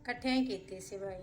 ਇਕੱਠਿਆਂ ਹੀ ਕੀਤੀ ਸੀ ਭਾਈ।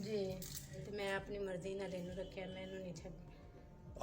ਜੀ ਤੇ ਮੈਂ ਆਪਣੀ ਮਰਜ਼ੀ ਨਾਲ ਇਹਨੂੰ ਰੱਖਿਆ, ਮੈਨੂੰ ਨਹੀਂ ਛੱਡਿਆ।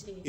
ਜੀ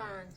5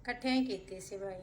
ਇਕੱਠਿਆਂ ਹੀ ਕੀਤੀ ਸੀ ਭਾਈ।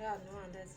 ਰਾਤ ਨੂੰ ਆਉਂਦਾ ਸੀ।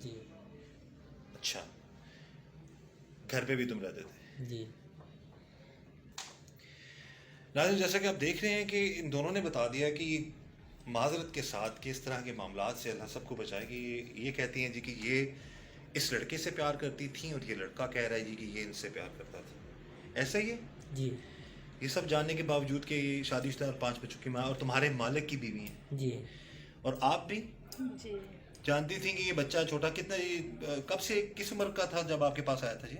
جی اچھا، گھر پہ بھی تم رہتے تھے. جی. ناظرین جیسا کہ آپ دیکھ رہے ہیں کہ ان دونوں نے بتا دیا کہ معذرت کے ساتھ کہ اس طرح کے معاملات سے اللہ سب کو بچائے. کہ یہ کہتی ہیں جی کہ یہ اس لڑکے سے پیار کرتی تھیں اور یہ لڑکا کہہ رہا ہے جی کہ یہ ان سے پیار کرتا تھا. ایسا ہی ہے؟ جی. یہ سب جاننے کے باوجود کہ یہ شادی شدہ اور 5 بچوں کی ماں اور تمہارے مالک کی بیوی ہیں. جی. اور آپ بھی جی جانتی تھیں کہ یہ بچہ چھوٹا کتنا کب سے کس عمر کا تھا جب آپ کے پاس آیا تھا جی؟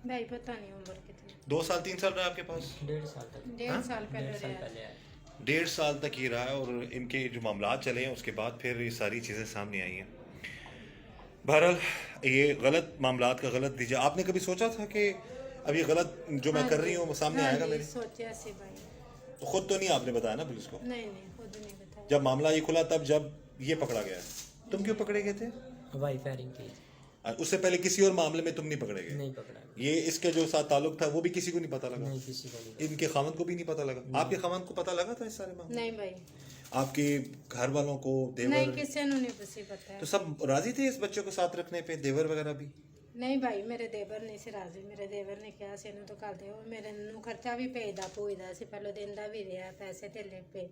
بھائی پتہ نہیں عمر کتنی. 2 سال 3 سال رہا آپ کے پاس؟ 1.5 سال تک. 1.5 سال پہلے 1.5 سال رہا. پہلے آئے. 1.5 سال تک یہ رہا ہے اور ان کے جو معاملات چلے ہیں اس کے بعد پھر یہ ساری چیزیں سامنے آئی ہیں. بہرحال یہ غلط معاملات کا غلط نتیجہ. آپ نے کبھی سوچا تھا کہ اب یہ غلط جو میں کر رہی ہوں وہ سامنے آئے گا میرے؟ سوچا سی بھائی. تو خود تو نہیں آپ نے بتایا نا پولیس کو؟ نہیں خود نہیں بتایا. جب معاملہ یہ کھلا تب جب یہ پکڑا گیا. تم کیوں پکڑے گئے تھے؟ ہوائی فائرنگ کی. اس سے پہلے کسی اور معاملے میں تم نہیں پکڑے گئے؟ نہیں پکڑا. یہ اس کے جو ساتھ تعلق تھا وہ بھی کسی کو نہیں پتا لگا؟ نہیں کسی کو نہیں. ان کے خاوند کو بھی نہیں پتا لگا؟ آپ کے خاوند کو پتا لگا تھا اس سارے معاملے؟ نہیں بھائی. آپ کے گھر والوں کو نہیں دیور کسی نے نہیں پسی پتا. تو سب راضی تھے اس بچے کو ساتھ رکھنے پہ؟ دیور وغیرہ بھی؟ نہیں بھائی میرے دیور نہیں سی راضی. میرے دیور نے کہا سی تو کر دے. میرے نو خرچہ بھی بھیجدا پوجدا سی. پہلو دیندا بھی رہا پیسے تھیلے پہ.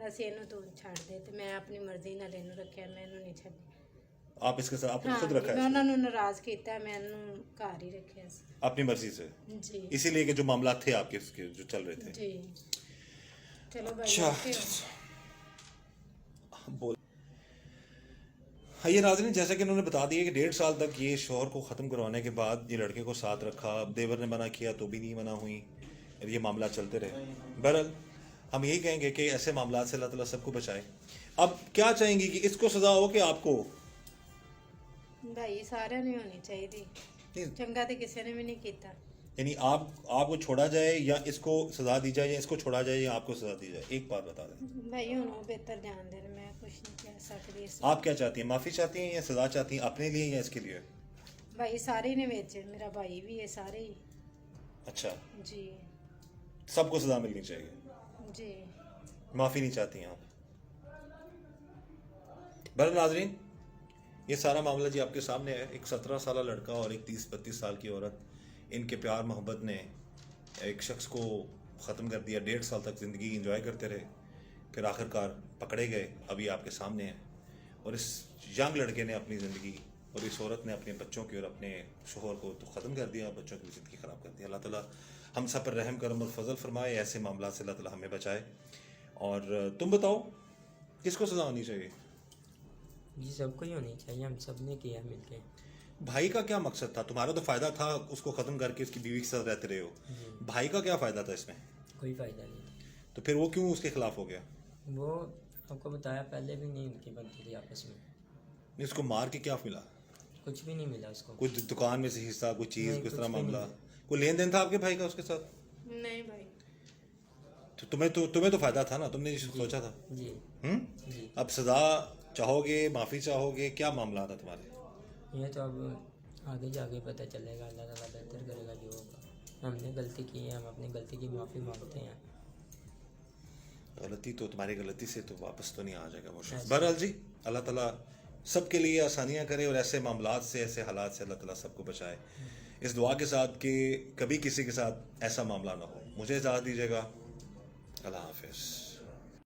اسی تو چھڑ دے تے میں اپنی مرضی نال اینو رکھیا. میں اینو نہیں چھڈی. آپ اس کے ساتھ آپ نے خود رکھا میں ہے؟ انہاں نوں ناراض کیتا. میں اینو گھر ہی رکھیا سی. اپنی مرضی سے؟ جی اسی لیے کہ جو معاملات تھے آپ کے اس کے جو چل رہے تھے. جی چلو بھائی. اچھا بول. ہاں یہ ناظرین جیسا کہ انہوں نے بتا دیا کہ 1.5 سال تک یہ شوہر کو ختم کروانے کے بعد یہ لڑکے کو ساتھ رکھا. دیور نے منع کیا تو بھی نہیں منع ہوئی. یہ معاملات چلتے رہے. بہرحال ہم یہی کہیں گے کہ ایسے معاملات سے اللہ تعالیٰ سب کو بچائے. اب کیا چاہیں گی کہ اس کو سزا ہو کہ آپ کو؟ بھائی سارے نہیں ہونی چاہیے. چنگا تو کسی نے بھی نہیں کیتا. یعنی آپ کو چھوڑا جائے یا اس کو سزا دی جائے یا اس کو چھوڑا جائے یا آپ کو سزا دی جائے؟ ایک بات بتا دیں. بھائی ہوں بہتر جان دے. میں کچھ نہیں کہہ سکتی. آپ کیا چاہتی ہیں؟ معافی چاہتی ہیں یا سزا چاہتی ہیں اپنے لیے یا اس کے لیے؟ بھائی سارے نے ویچے. میرا بھائی بھی ہے سارے ہی. اچھا جی سب کو سزا ملنی چاہیے. جی معافی نہیں چاہتی ہیں آپ؟ بہرحال ناظرین یہ سارا معاملہ جی آپ کے سامنے ہے. ایک 17 سالہ لڑکا اور ایک 30-32 سال کی عورت. ان کے پیار محبت نے ایک شخص کو ختم کر دیا. 1.5 سال تک زندگی انجوائے کرتے رہے. پھر آخر کار پکڑے گئے. ابھی آپ کے سامنے ہیں. اور اس ینگ لڑکے نے اپنی زندگی اور اس عورت نے اپنے بچوں کی اور اپنے شوہر کو تو ختم کر دیا. بچوں کی زندگی خراب کر دی. اللہ تعالیٰ ہم سب پر رحم کرم اور فضل فرمائے. ایسے معاملات سے اللہ تعالیٰ ہمیں بچائے. اور تم بتاؤ کس کو سزا ہونی چاہیے؟ جی سب کو ہی ہونی چاہیے. ہم سب نے کیا مل کے. بھائی کا کیا مقصد تھا؟ تمہارا تو فائدہ تھا اس کو ختم کر کے اس کی بیوی کے ساتھ رہتے رہے ہو. بھائی کا کیا فائدہ تھا اس میں؟ کوئی فائدہ نہیں. تو پھر وہ کیوں اس کے خلاف ہو گیا؟ وہ آپ کو بتایا پہلے بھی نہیں ان کی بنتی تھی آپس میں. اس کو مار کے کیا ملا؟ کچھ بھی نہیں ملا اس کو. کچھ دکان میں سے حصہ کوئی چیز نہیں، کس طرح کچھ بھی معاملہ؟ نہیں. کوئی لین دین تھا آپ کے بھائی کا اس کے ساتھ؟ نہیں بھائی. تو تمہیں تو فائدہ تھا نا. تم نے سوچا تھا. جی جی. اب سزا چاہو گے؟ معافی چاہو گے؟ کیا معاملہ تھا تمہارے؟ یہ تو اب آگے جا کے پتہ چلے گا. اللہ تعالیٰ بہتر کرے گا جو ہوگا. ہم نے غلطی کی ہے. ہم اپنی غلطی کی معافی مانگتے ہیں. غلطی تو تمہاری غلطی سے تو واپس تو نہیں آ جائے گا وہ شخص. بہرحال جی اللہ تعالیٰ سب کے لیے آسانیاں کرے اور ایسے معاملات سے ایسے حالات سے اللہ تعالیٰ سب کو بچائے. اس دعا کے ساتھ کہ کبھی کسی کے ساتھ ایسا معاملہ نہ ہو. مجھے اجازت دیجیے گا. اللہ حافظ.